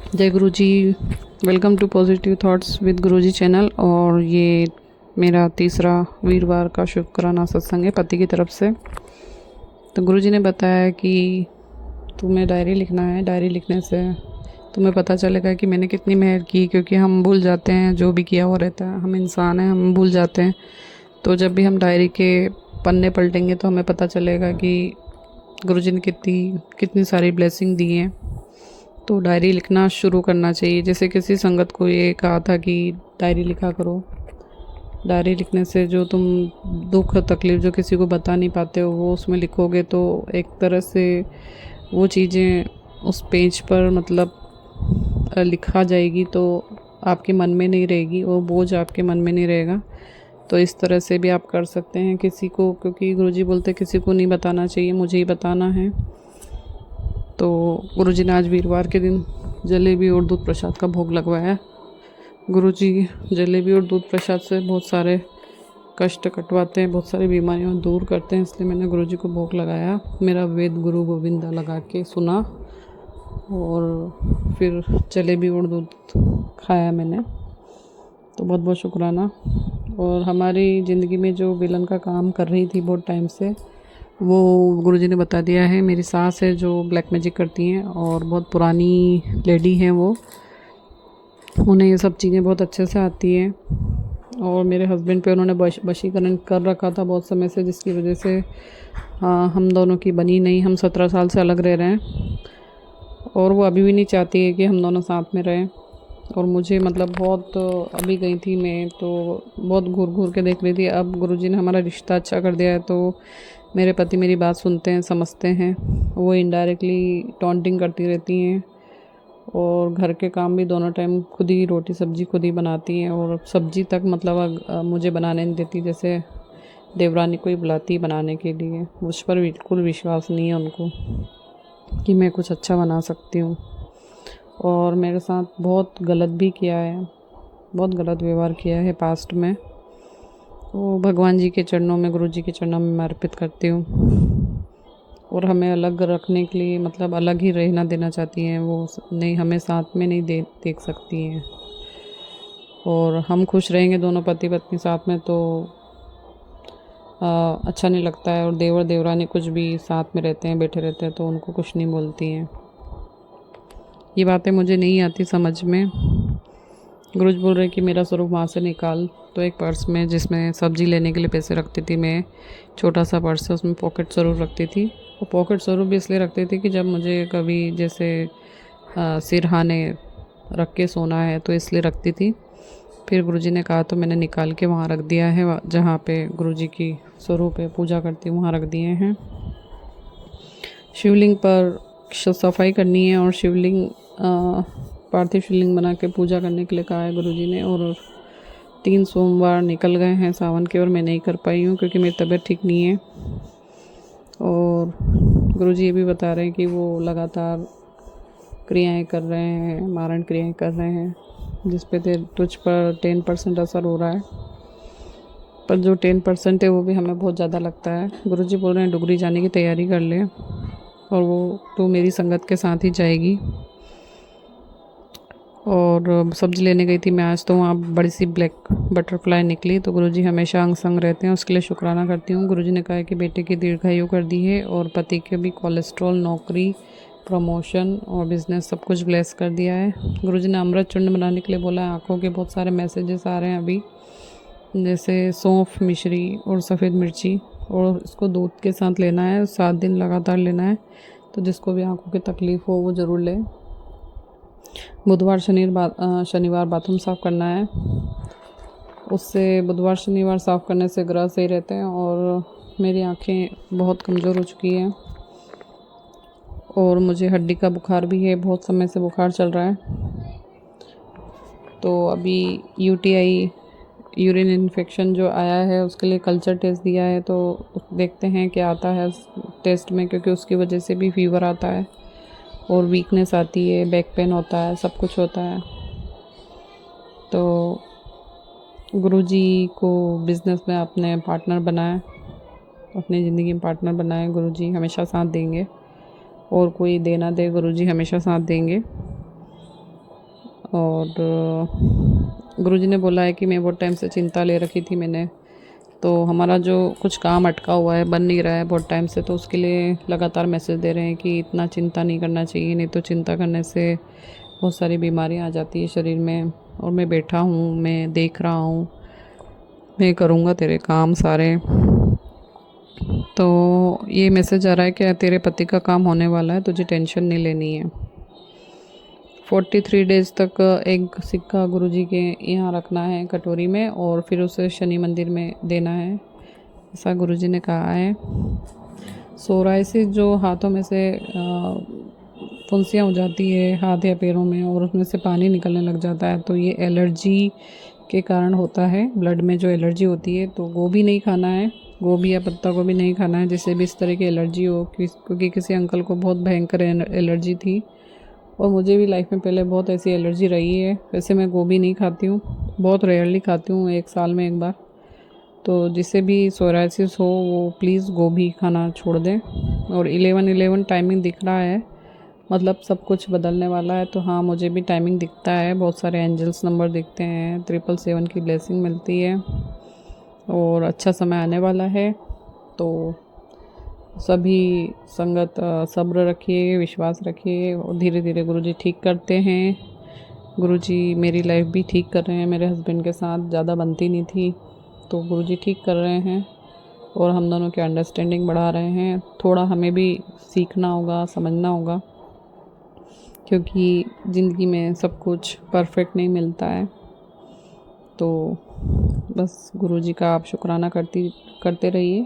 जय Guru ji. Welcome to positive thoughts with Guru ji channel. और ये मेरा तीसरा वीरवार का शुक्राना सत्संग है पति की तरफ से। तो गुरु जी ने बताया कि तुम्हें डायरी लिखना है। डायरी लिखने से तुम्हें पता चलेगा कि मैंने कितनी मेहर की, क्योंकि हम भूल जाते हैं जो भी किया हुआ रहता है। हम इंसान हैं, हम भूल जाते हैं। तो जब भी हम डायरी के पन्ने पलटेंगे तो हमें पता चलेगा कि गुरु जी ने कितनी कितनी सारी ब्लेसिंग दी हैं। तो डायरी लिखना शुरू करना चाहिए। जैसे किसी संगत को ये कहा था कि डायरी लिखा करो। डायरी लिखने से जो तुम दुख तकलीफ़ जो किसी को बता नहीं पाते हो वो उसमें लिखोगे तो एक तरह से वो चीज़ें उस पेज पर मतलब लिखा जाएगी, तो आपके मन में नहीं रहेगी, वो बोझ आपके मन में नहीं रहेगा। तो इस तरह से भी आप कर सकते हैं किसी को, क्योंकि गुरुजी बोलते किसी को नहीं बताना चाहिए, मुझे ही बताना है। तो गुरुजी ने आज वीरवार के दिन जलेबी और दूध प्रसाद का भोग लगवाया। गुरुजी जलेबी और दूध प्रसाद से बहुत सारे कष्ट कटवाते हैं, बहुत सारी बीमारियां दूर करते हैं, इसलिए मैंने गुरुजी को भोग लगाया। मेरा वेद गुरु गोविंदा लगा के सुना और फिर जलेबी और दूध खाया मैंने। तो बहुत बहुत शुक्राना। और हमारी ज़िंदगी में जो विलन का काम कर रही थी बहुत टाइम से, वो गुरुजी ने बता दिया है। मेरी सास है जो ब्लैक मैजिक करती हैं और बहुत पुरानी लेडी हैं वो, उन्हें ये सब चीज़ें बहुत अच्छे से आती हैं। और मेरे हस्बैंड पे उन्होंने वशीकरण कर रखा था बहुत समय से, जिसकी वजह से हम दोनों की बनी नहीं। हम 17 साल से अलग रह रहे हैं और वो अभी भी नहीं चाहती है कि हम दोनों साथ में रहें। और मुझे मतलब बहुत अभी गई थी मैं तो बहुत घूर घूर के देख रही थी। अब गुरुजी ने हमारा रिश्ता अच्छा कर दिया है तो मेरे पति मेरी बात सुनते हैं, समझते हैं। वो इनडायरेक्टली टॉन्टिंग करती रहती हैं और घर के काम भी दोनों टाइम खुद ही, रोटी सब्जी खुद ही बनाती हैं। और सब्जी तक मतलब मुझे बनाने नहीं देती, जैसे देवरानी को ही बुलाती बनाने के लिए। मुझ पर बिल्कुल विश्वास नहीं है उनको कि मैं कुछ अच्छा बना सकती हूँ। और मेरे साथ बहुत गलत भी किया है, बहुत गलत व्यवहार किया है पास्ट में। वो भगवान जी के चरणों में, गुरु जी के चरणों में मैं अर्पित करती हूँ। और हमें अलग रखने के लिए मतलब अलग ही रहना देना चाहती हैं वो, नहीं हमें साथ में नहीं देख सकती हैं। और हम खुश रहेंगे दोनों पति पत्नी साथ में तो अच्छा नहीं लगता है। और देवर देवरानी कुछ भी साथ में रहते हैं, बैठे रहते हैं, तो उनको कुछ नहीं बोलती हैं। ये बातें मुझे नहीं आती समझ में। गुरुज बोल रहे कि मेरा स्वरूप वहाँ से निकाल। तो एक पर्स में जिसमें सब्ज़ी लेने के लिए पैसे रखती थी मैं, छोटा सा पर्स है, उसमें पॉकेट ज़रूर रखती थी। वो पॉकेट ज़रूर भी इसलिए रखती थी कि जब मुझे कभी जैसे सिरहाने रख के सोना है तो इसलिए रखती थी। फिर गुरुजी ने कहा तो मैंने निकाल के वहाँ रख दिया है, जहाँ पे गुरुजी की स्वरूप है, पूजा करती हूँ, वहाँ रख दिए हैं। शिवलिंग पर सफाई करनी है और शिवलिंग पार्थिव शिवलिंग बना के पूजा करने के लिए कहा है गुरुजी ने। और 3 सोमवार निकल गए हैं सावन के और मैं नहीं कर पाई हूँ क्योंकि मेरी तबीयत ठीक नहीं है। और गुरुजी ये भी बता रहे हैं कि वो लगातार क्रियाएं कर रहे हैं, मारण क्रियाएं कर रहे हैं, जिस पे तुझ पर 10% असर हो रहा है। पर जो 10% है वो भी हमें बहुत ज़्यादा लगता है। गुरुजी बोल रहे हैं डुगरी जाने की तैयारी कर ले, और वो तो मेरी संगत के साथ ही जाएगी। और सब्ज़ी लेने गई थी मैं आज, तो वहाँ बड़ी सी ब्लैक बटरफ्लाई निकली। तो गुरुजी हमेशा अंग संग रहते हैं, उसके लिए शुक्राना करती हूँ। गुरुजी ने कहा है कि बेटे की दीर्घायु कर दी है और पति के भी कोलेस्ट्रॉल, नौकरी, प्रमोशन और बिज़नेस सब कुछ ब्लेस कर दिया है। गुरुजी ने अमृत चूर्ण बनाने के लिए बोला है। आँखों के बहुत सारे मैसेजेस आ रहे हैं अभी, जैसे सौंफ, मिश्री और सफ़ेद मिर्ची, और इसको दूध के साथ लेना है, 7 दिन लगातार लेना है। तो जिसको भी आँखों की तकलीफ़ हो वो ज़रूर ले। बुधवार शनिवार बाथरूम साफ़ करना है, उससे बुधवार शनिवार साफ़ करने से ग्रह सही रहते हैं। और मेरी आँखें बहुत कमज़ोर हो चुकी हैं और मुझे हड्डी का बुखार भी है, बहुत समय से बुखार चल रहा है। तो अभी यूटीआई, यूरिन इन्फेक्शन जो आया है उसके लिए कल्चर टेस्ट दिया है, तो देखते हैं क्या आता है टेस्ट में, क्योंकि उसकी वजह से भी फीवर आता है और वीकनेस आती है, बैक पेन होता है, सब कुछ होता है। तो गुरुजी को बिज़नेस में अपने पार्टनर बनाए, अपनी ज़िंदगी में पार्टनर बनाए। गुरुजी हमेशा साथ देंगे और कोई दे ना दे, गुरुजी हमेशा साथ देंगे। और गुरुजी ने बोला है कि मैं बहुत टाइम से चिंता ले रखी थी मैंने, तो हमारा जो कुछ काम अटका हुआ है, बन नहीं रहा है बहुत टाइम से, तो उसके लिए लगातार मैसेज दे रहे हैं कि इतना चिंता नहीं करना चाहिए, नहीं तो चिंता करने से बहुत सारी बीमारियां आ जाती है शरीर में। और मैं बैठा हूँ, मैं देख रहा हूँ, मैं करूँगा तेरे काम सारे। तो ये मैसेज आ रहा है कि तेरे पति का काम होने वाला है, तुझे टेंशन नहीं लेनी है। 43 डेज़ तक एक सिक्का गुरुजी के यहाँ रखना है कटोरी में, और फिर उसे शनि मंदिर में देना है, ऐसा गुरुजी ने कहा है। सोराइसिस जो हाथों में से फुंसियाँ हो जाती है हाथ या पैरों में, और उसमें से पानी निकलने लग जाता है, तो ये एलर्जी के कारण होता है। ब्लड में जो एलर्जी होती है, तो गोभी नहीं खाना है, गोभी या पत्ता गोभी नहीं खाना है जिससे भी इस तरह की एलर्जी हो, क्योंकि किसी अंकल को बहुत भयंकर एलर्जी थी, और मुझे भी लाइफ में पहले बहुत ऐसी एलर्जी रही है। वैसे मैं गोभी नहीं खाती हूँ, बहुत रेयरली खाती हूँ, 1 साल में 1 बार। तो जिसे भी सोराइसिस हो वो प्लीज़ गोभी खाना छोड़ दें। और 11-11 टाइमिंग दिख रहा है, मतलब सब कुछ बदलने वाला है। तो हाँ, मुझे भी टाइमिंग दिखता है, बहुत सारे एंजल्स नंबर दिखते हैं, 777 की ब्लेसिंग मिलती है, और अच्छा समय आने वाला है। तो सभी संगत सब्र रखिए, विश्वास रखिए, और धीरे धीरे गुरुजी ठीक करते हैं। गुरुजी मेरी लाइफ भी ठीक कर रहे हैं, मेरे हस्बैंड के साथ ज़्यादा बनती नहीं थी, तो गुरुजी ठीक कर रहे हैं, और हम दोनों की अंडरस्टैंडिंग बढ़ा रहे हैं। थोड़ा हमें भी सीखना होगा, समझना होगा, क्योंकि ज़िंदगी में सब कुछ परफेक्ट नहीं मिलता है। तो बस गुरुजी का आप शुक्राना करते रहिए।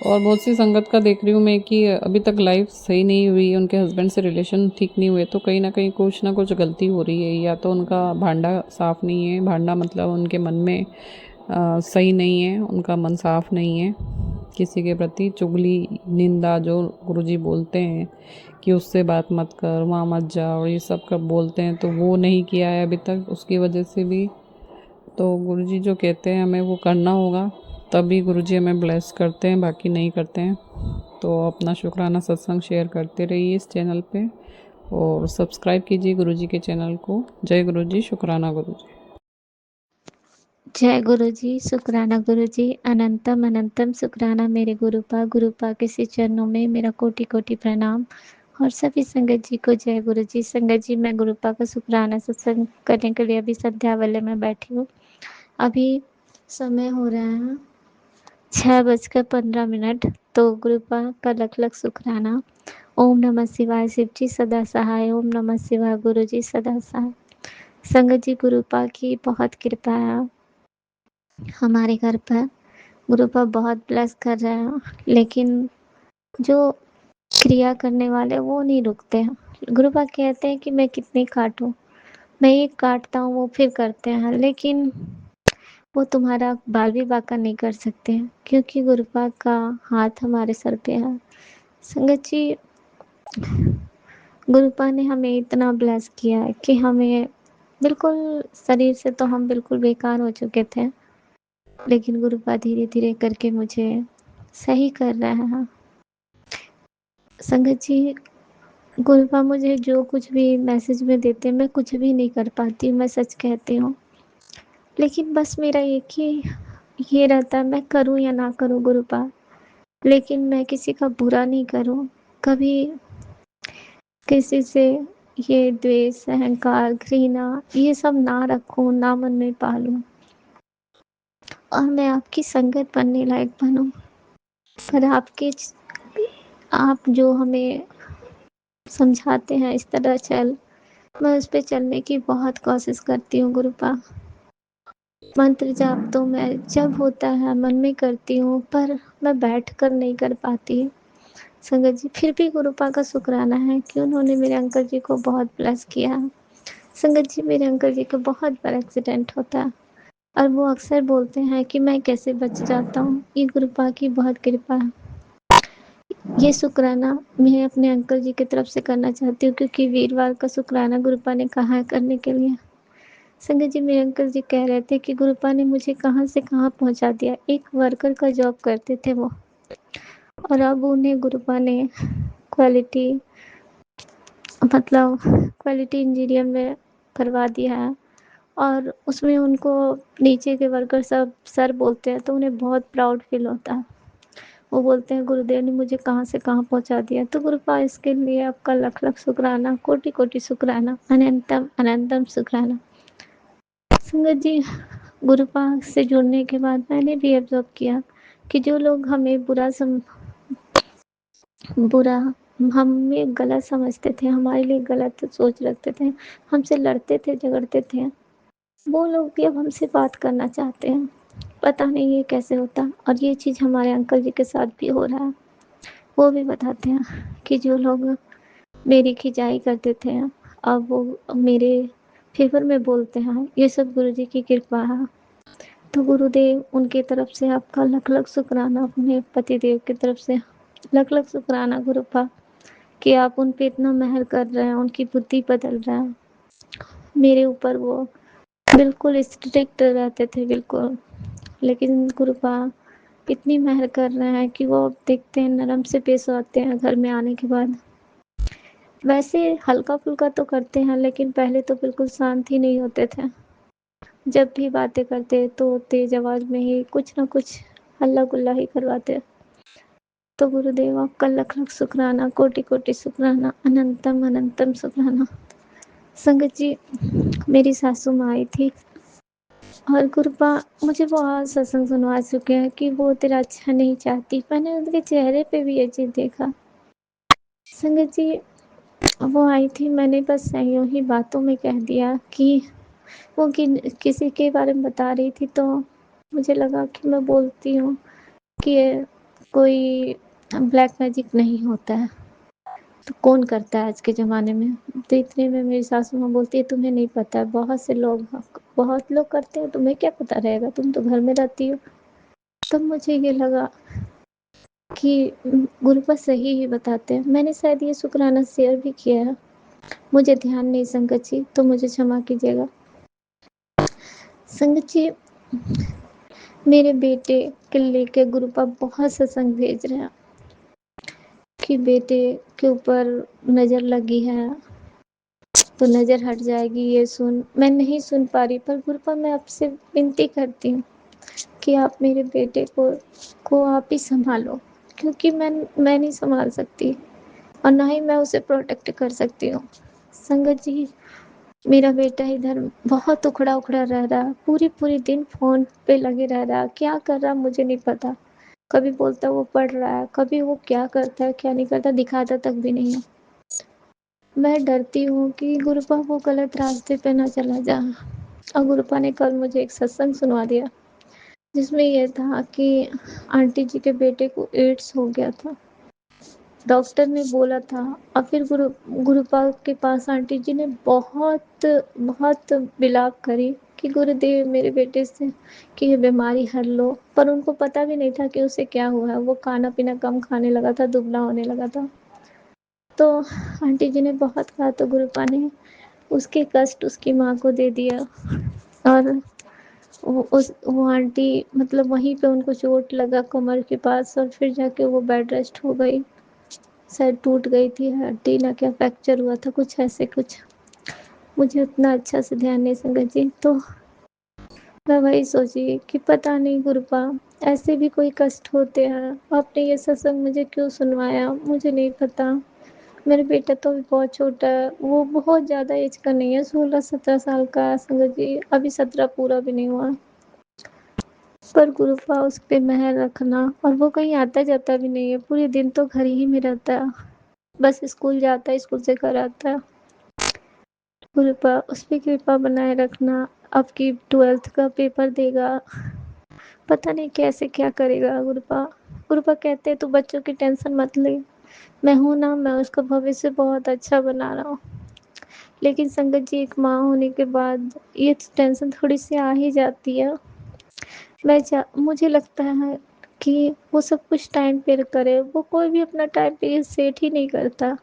और बहुत सी संगत का देख रही हूँ मैं कि अभी तक लाइफ सही नहीं हुई, उनके हस्बैंड से रिलेशन ठीक नहीं हुए, तो कहीं ना कहीं कुछ ना कुछ गलती हो रही है, या तो उनका भांडा साफ़ नहीं है, भांडा मतलब उनके मन में सही नहीं है, उनका मन साफ़ नहीं है किसी के प्रति। चुगली, निंदा जो गुरुजी बोलते हैं कि उससे बात मत कर, वहाँ मत जाओ, ये सब कब बोलते हैं, तो वो नहीं किया है अभी तक, उसकी वजह से भी। तो गुरुजी जो कहते हैं हमें वो करना होगा, तभी गुरुजी हमें ब्लेस करते हैं, बाकी नहीं करते हैं। तो अपना शुक्राना सत्संग शेयर करते रहिए इस चैनल पे, और सब्सक्राइब कीजिए गुरुजी के चैनल को। जय गुरुजी, शुक्राना गुरुजी। जय गुरुजी, शुक्राना गुरुजी, अनंतम अनंतम शुक्राना मेरे गुरुपा के श्री चरणों में मेरा कोटि कोटि प्रणाम। और सभी संगत जी को जय गुरुजी। संगत जी, मैं गुरुपा का शुक्राना सत्संग करने के लिए अभी संध्या वाले में बैठी हूँ। अभी समय हो रहा है 6:15। तो गुरुपा का लख लख शुक्राना। ओम नमः शिवाय। शिव जी सदा सहाय। ओम नमः शिवाय। गुरु जी सदा सहाय। संगत जी, गुरुपा की बहुत कृपा है हमारे घर पर। गुरुपा बहुत ब्लेस कर रहे हैं, लेकिन जो क्रिया करने वाले वो नहीं रुकते हैं। गुरुपा कहते हैं कि मैं कितनी काटूं, मैं ये काटता हूँ, वो फिर करते हैं, लेकिन वो तुम्हारा बाल भी बांका नहीं कर सकते हैं, क्योंकि गुरुपा का हाथ हमारे सर पे है। संगत जी, गुरुपा ने हमें इतना ब्लेस किया है कि हमें बिल्कुल शरीर से तो हम बिल्कुल बेकार हो चुके थे, लेकिन गुरुपा धीरे धीरे करके मुझे सही कर रहा है। संगत जी, गुरुपा मुझे जो कुछ भी मैसेज में देते, मैं कुछ भी नहीं कर पाती, मैं सच कहती हूँ। लेकिन बस मेरा एक ही ये रहता है, मैं करूँ या ना करूँ गुरुपा, लेकिन मैं किसी का बुरा नहीं करूँ, कभी किसी से ये द्वेष, अहंकार, घृणा ये सब ना रखूँ, ना मन में पालूँ, और मैं आपकी संगत बनने लायक बनूँ। पर आप जो हमें समझाते हैं इस तरह चल, मैं उस पे चलने की बहुत कोशिश करती हूँ गुरुपा। मंत्र जाप तो मैं जब होता है मन में करती हूँ, पर मैं बैठ कर नहीं कर पाती। संगत जी, फिर भी गुरुपा का शुक्राना है कि उन्होंने मेरे अंकल जी को बहुत ब्लेस किया। संगत जी, मेरे अंकल जी का बहुत बड़ा एक्सीडेंट होता है, और वो अक्सर बोलते हैं कि मैं कैसे बच जाता हूँ, ये गुरुपा की बहुत कृपा है। ये शुक्राना मैं अपने अंकल जी की तरफ से करना चाहती हूँ, क्योंकि वीरवार का शुक्राना गुरुपा ने कहा है करने के लिए। संगत जी, मेरे अंकल जी कह रहे थे कि गुरुपा ने मुझे कहाँ से कहाँ पहुँचा दिया। एक वर्कर का जॉब करते थे वो, और अब उन्हें गुरुपा ने क्वालिटी मतलब क्वालिटी इंजीनियर में करवा दिया है और उसमें उनको नीचे के वर्कर सब सर बोलते हैं तो उन्हें बहुत प्राउड फील होता है। वो बोलते हैं गुरुदेव ने मुझे कहाँ से कहाँ पहुँचा दिया। तो गुरुपा इसके लिए आपका लख लख शुक्राना, कोटि कोटि शुक्राना, अनंतम अनंतम शुक्राना। संगत जी, गुरुपा से जुड़ने के बाद मैंने भी ऑब्जर्व किया कि जो लोग हमें बुरा हमें गलत समझते थे, हमारे लिए गलत सोच रखते थे, हमसे लड़ते थे, झगड़ते थे, वो लोग भी अब हमसे बात करना चाहते हैं। पता नहीं ये कैसे होता। और ये चीज़ हमारे अंकल जी के साथ भी हो रहा है। वो भी बताते हैं कि जो लोग मेरी खिंचाई करते थे अब वो मेरे फेवर में बोलते हैं। ये सब गुरु जी की कृपा है। तो गुरुदेव उनकी तरफ से आपका लख लख शुक्राना, अपने पतिदेव की तरफ से लख लख शुक्राना गुरुपा कि आप उन पे इतना मेहर कर रहे हैं, उनकी बुद्धि बदल रहा है। मेरे ऊपर वो बिल्कुल स्ट्रिक्ट रहते थे, बिल्कुल, लेकिन गुरुपा इतनी मेहर कर रहे हैं कि वो अब देखते हैं नरम से पेश आते हैं घर में आने के बाद। वैसे हल्का फुल्का तो करते हैं, लेकिन पहले तो बिल्कुल शांत ही नहीं होते थे। जब भी बातें करते तो तेज आवाज में ही कुछ ना कुछ हल्ला गुल्ला ही करवाते। तो गुरुदेव आपका लख लख शुक्राना, कोटि कोटि शुक्राना, अनंतम अनंतम शुक्राना। संगत जी, मेरी सासू माँ आई थी और गुरुपा मुझे बहुत सत्संग सुनवा चुके हैं कि वो तेरा अच्छा नहीं चाहती। मैंने उनके चेहरे पे भी ये चीज़ देखा। संगत जी, वो आई थी, मैंने बस यूं ही बातों में कह दिया कि वो किसी के बारे में बता रही थी, तो मुझे लगा कि मैं बोलती हूँ कि ये कोई ब्लैक मैजिक नहीं होता है तो कौन करता है आज के ज़माने में। तो इतने में मेरी सासू माँ बोलती है तुम्हें नहीं पता है, बहुत लोग करते हैं, तुम्हें क्या पता रहेगा, तुम तो घर में रहती हो। तब मुझे ये लगा कि गुरुपा सही ही बताते हैं। मैंने शायद ये शुक्राना शेयर भी किया है, मुझे ध्यान नहीं संगत जी, तो मुझे क्षमा कीजिएगा। संगत जी, मेरे बेटे के लेके गुरुपा बहुत सत्संग भेज रहे हैं कि बेटे के ऊपर नज़र लगी है तो नज़र हट जाएगी, ये सुन। मैं नहीं सुन पा रही, पर गुरुपा मैं आपसे विनती करती हूँ कि आप मेरे बेटे को आप ही संभालो, क्योंकि मैं नहीं संभाल सकती और ना ही मैं उसे प्रोटेक्ट कर सकती हूँ। संगत जी, मेरा बेटा इधर बहुत उखड़ा उखड़ा रह रहा, पूरी पूरी दिन फ़ोन पे लगे रह रहा, क्या कर रहा मुझे नहीं पता। कभी बोलता वो पढ़ रहा है, कभी वो क्या करता है क्या नहीं करता दिखाता तक भी नहीं है। मैं डरती हूँ कि गुरुपा वो गलत रास्ते पे ना चला जाए। और गुरुपा ने कल मुझे एक सत्संग सुनवा दिया जिसमें यह था कि आंटी जी के बेटे को एड्स हो गया था, डॉक्टर ने बोला था। और फिर गुरुपा के पास आंटी जी ने बहुत बहुत बिलाप करी कि गुरुदेव मेरे बेटे से कि ये बीमारी हर लो, पर उनको पता भी नहीं था कि उसे क्या हुआ है। वो खाना पीना कम खाने लगा था, दुबला होने लगा था। तो आंटी जी ने बहुत कहा तो गुरुपा ने उसके कष्ट उसकी माँ को दे दिया और वो आंटी मतलब वहीं पे उनको चोट लगा कमर के पास और फिर जाके वो बेड रेस्ट हो गई। शायद टूट गई थी हड्डी ना क्या, फ्रैक्चर हुआ था कुछ ऐसे कुछ। मुझे उतना अच्छा से ध्यान नहीं संगत जी। तो मैं वही सोची कि पता नहीं गुरुपा ऐसे भी कोई कष्ट होते हैं। आपने ये सत्संग मुझे क्यों सुनवाया मुझे नहीं पता। मेरा बेटा तो अभी बहुत छोटा है, वो बहुत ज़्यादा एज का नहीं है, 16-17 साल का है संगत जी, अभी 17 पूरा भी नहीं हुआ। पर गुरुपा उस पे मेहर रखना। और वो कहीं आता जाता भी नहीं है, पूरे दिन तो घर ही में रहता है, बस स्कूल जाता है, स्कूल से घर आता है। गुरुपा उस पे कृपा बनाए रखना। अब की 12th का पेपर देगा, पता नहीं कैसे क्या करेगा गुरुपा। गुरुपा कहते हैं तू बच्चों की टेंशन मत ले, मैं हूँ ना, मैं उसका भविष्य बहुत अच्छा बना रहा हूँ। लेकिन संगत जी, एक माँ होने के बाद ये टेंशन थोड़ी सी आ ही जाती है। मुझे लगता है कि वो सब कुछ टाइम पे करे, वो कोई भी अपना टाइम पे सेट ही नहीं करता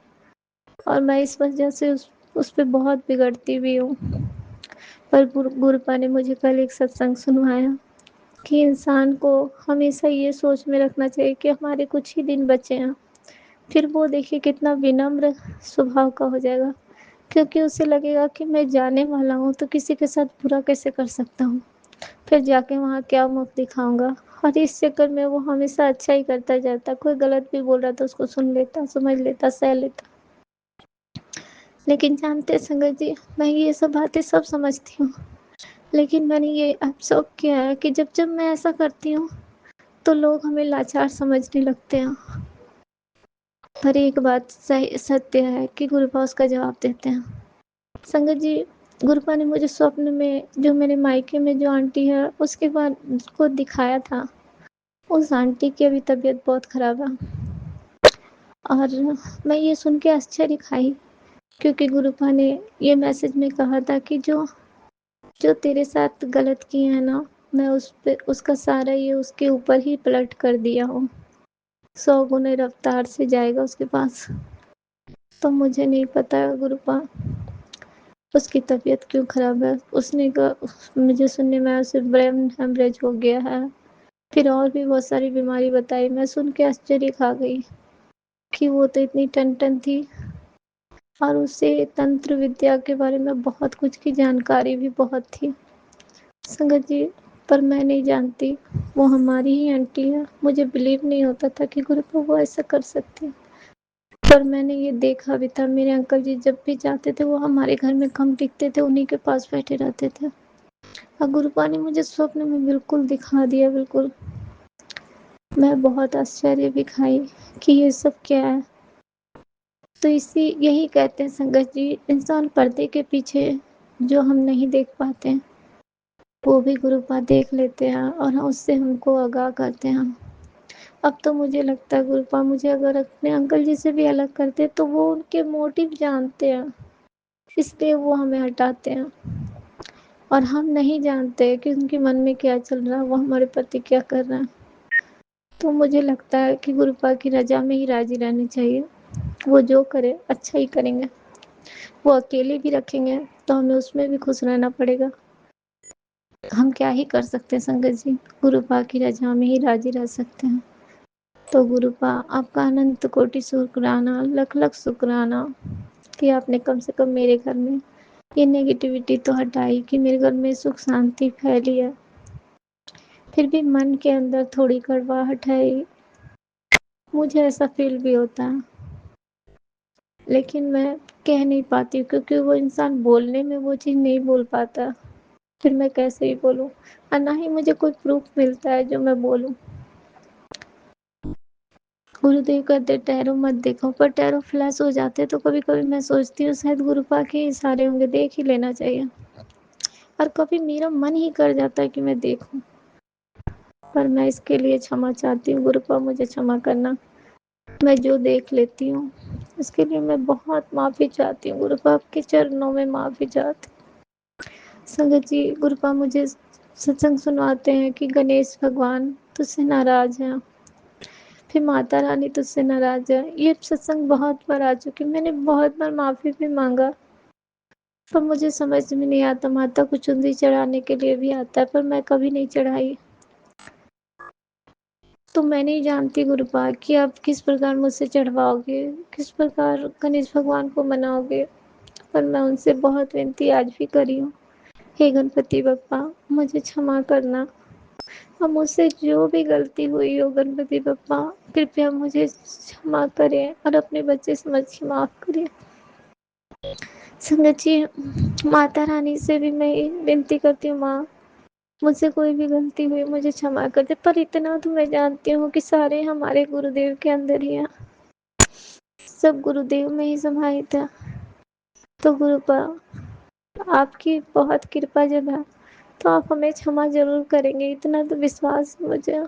और मैं इस वजह से उस पे बहुत बिगड़ती भी हूँ। पर गुरुपा ने मुझे कल एक सत्संग सुनवाया कि इंसान को हमेशा ये सोच में रखना चाहिए कि हमारे कुछ ही दिन बचे हैं, फिर वो देखिए कितना विनम्र स्वभाव का हो जाएगा, क्योंकि उसे लगेगा कि मैं जाने वाला हूँ तो किसी के साथ बुरा कैसे कर सकता हूँ, फिर जाके वहाँ क्या मुँह दिखाऊँगा। और इस चक्कर में वो हमेशा अच्छा ही करता जाता, कोई गलत भी बोल रहा था उसको सुन लेता, समझ लेता, सह लेता। लेकिन जानते हैं संगत जी, मैं ये सब बातें सब समझती हूँ, लेकिन मैंने ये अफ़सोस किया है कि जब-जब मैं ऐसा करती हूँ, तो लोग हमें लाचार समझने लगते हैं। पर एक बात सही सत्य है कि गुरुपा उसका जवाब देते हैं। संगत जी, गुरुपा ने मुझे स्वप्न में जो मेरे मायके में जो आंटी है उसके बाद उसको दिखाया था। उस आंटी की अभी तबीयत बहुत ख़राब है और मैं ये सुन के आश्चर्य खाई, क्योंकि गुरुपा ने ये मैसेज में कहा था कि जो जो तेरे साथ गलत किए हैं ना, मैं उस पे उसका सारा ये उसके ऊपर ही पलट कर दिया हूँ। 100 गुने रफ्तार से जाएगा उसके पास। तो मुझे नहीं पता गुरुपा उसकी तबीयत क्यों ख़राब है। उसने मुझे सुनने में आया उसे ब्रेन हेमरेज हो गया है, फिर और भी बहुत सारी बीमारी बताई। मैं सुन के आश्चर्य खा गई कि वो तो इतनी टन-टन थी और उसे तंत्र विद्या के बारे में बहुत कुछ की जानकारी भी बहुत थी। संगत जी, पर मैं नहीं जानती, वो हमारी ही आंटी है। मुझे बिलीव नहीं होता था कि गुरुपा वो ऐसा कर सकती है। पर मैंने ये देखा भी था, मेरे अंकल जी जब भी जाते थे वो हमारे घर में कम टिकते थे, उन्हीं के पास बैठे रहते थे। और गुरुपा ने मुझे स्वप्न में बिल्कुल दिखा दिया, बिल्कुल। मैं बहुत आश्चर्य भी खाई कि ये सब क्या है। तो यही कहते हैं संगत जी, इंसान पर्दे के पीछे जो हम नहीं देख पाते हैं, वो भी गुरुपा देख लेते हैं और उससे हमको आगाह करते हैं। अब तो मुझे लगता है गुरुपा मुझे अगर अपने अंकल जी से भी अलग करते तो वो उनके मोटिव जानते हैं, इसलिए वो हमें हटाते हैं। और हम नहीं जानते कि उनके मन में क्या चल रहा है, वो हमारे प्रति क्या कर रहे हैं। तो मुझे लगता है कि गुरुपा की रज़ा में ही राज़ी रहनी चाहिए। वो जो करे अच्छा ही करेंगे। वो अकेले भी रखेंगे तो हमें उसमें भी खुश रहना पड़ेगा। हम क्या ही कर सकते हैं संगत जी, गुरुपा की रज़ा में ही राज़ी रह सकते हैं। तो गुरुपा आपका अनंत कोटि शुक्राना, लख-लख शुक्राना कि आपने कम से कम मेरे घर में ये नेगेटिविटी तो हटाई कि मेरे घर में सुख शांति फैली है। फिर भी मन के अंदर थोड़ी कड़वाहट है, मुझे ऐसा फ़ील भी होता है। लेकिन मैं कह नहीं पाती हूँ क्योंकि वो इंसान बोलने में वो चीज़ नहीं बोल पाता। फिर मैं कैसे ही बोलूँ? और ना ही मुझे कोई प्रूफ़ मिलता है जो मैं बोलूँ। गुरुदेव कहते टैरो मत देखो, पर टैरो फ्लैश हो जाते तो कभी-कभी मैं सोचती हूँ शायद गुरुपा के ही इशारे होंगे, देख ही लेना चाहिए। और कभी मेरा मन ही कर जाता है कि मैं देखूँ। पर मैं इसके लिए क्षमा चाहती हूँ, गुरुपा मुझे क्षमा करना। मैं जो देख लेती हूँ, इसके लिए मैं बहुत माफ़ी चाहती हूँ गुरुपा, आपके चरणों में माफ़ी चाहती हूँ। संगत जी, गुरुपा मुझे सत्संग सुनवाते हैं कि गणेश भगवान तुझसे नाराज़ हैं, फिर माता रानी तुझसे नाराज़ है। ये सत्संग बहुत बार आ चुकी, मैंने बहुत बार माफ़ी भी माँगा, पर मुझे समझ में नहीं आता। माता को चुनरी चढ़ाने के लिए भी आता है, पर मैं कभी नहीं चढ़ाई। तो मैं नहीं जानती गुरुपा कि आप किस प्रकार मुझसे चढ़वाओगे, किस प्रकार गणेश भगवान को मनाओगे, पर मैं उनसे बहुत विनती आज भी करी हूँ, हे गणपति बप्पा मुझे क्षमा करना और मुझसे जो भी गलती हुई हो गणपति बप्पा कृपया मुझे क्षमा करें और अपने बच्चे समझ के माफ़ करें। संगत जी, माता रानी से भी मैं विनती करती हूँ, माँ मुझसे कोई भी गलती हुई मुझे क्षमा कर दे, पर इतना तो मैं जानती हूँ कि सारे हमारे गुरुदेव के अंदर ही हैं, सब गुरुदेव में ही समाहित है। तो गुरुपा आपकी बहुत कृपा जब है तो आप हमें क्षमा ज़रूर करेंगे, इतना तो विश्वास है मुझे।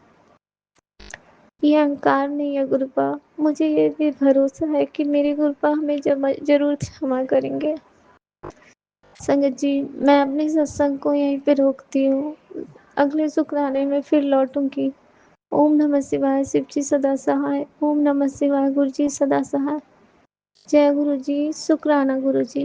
ये अहंकार नहीं है गुरुपा, मुझे ये भी भरोसा है कि मेरे गुरुपा हमें ज़रूर क्षमा करेंगे। संगत जी, मैं अपने सत्संग को यहीं पे रोकती हूँ, अगले शुक्राने में फिर लौटूँगी। ओम नमः शिवाय, शिव जी सदा सहाय। ओम नमः शिवाय, गुरु जी सदा सहाय। जय गुरु जी, शुक्राना गुरु जी।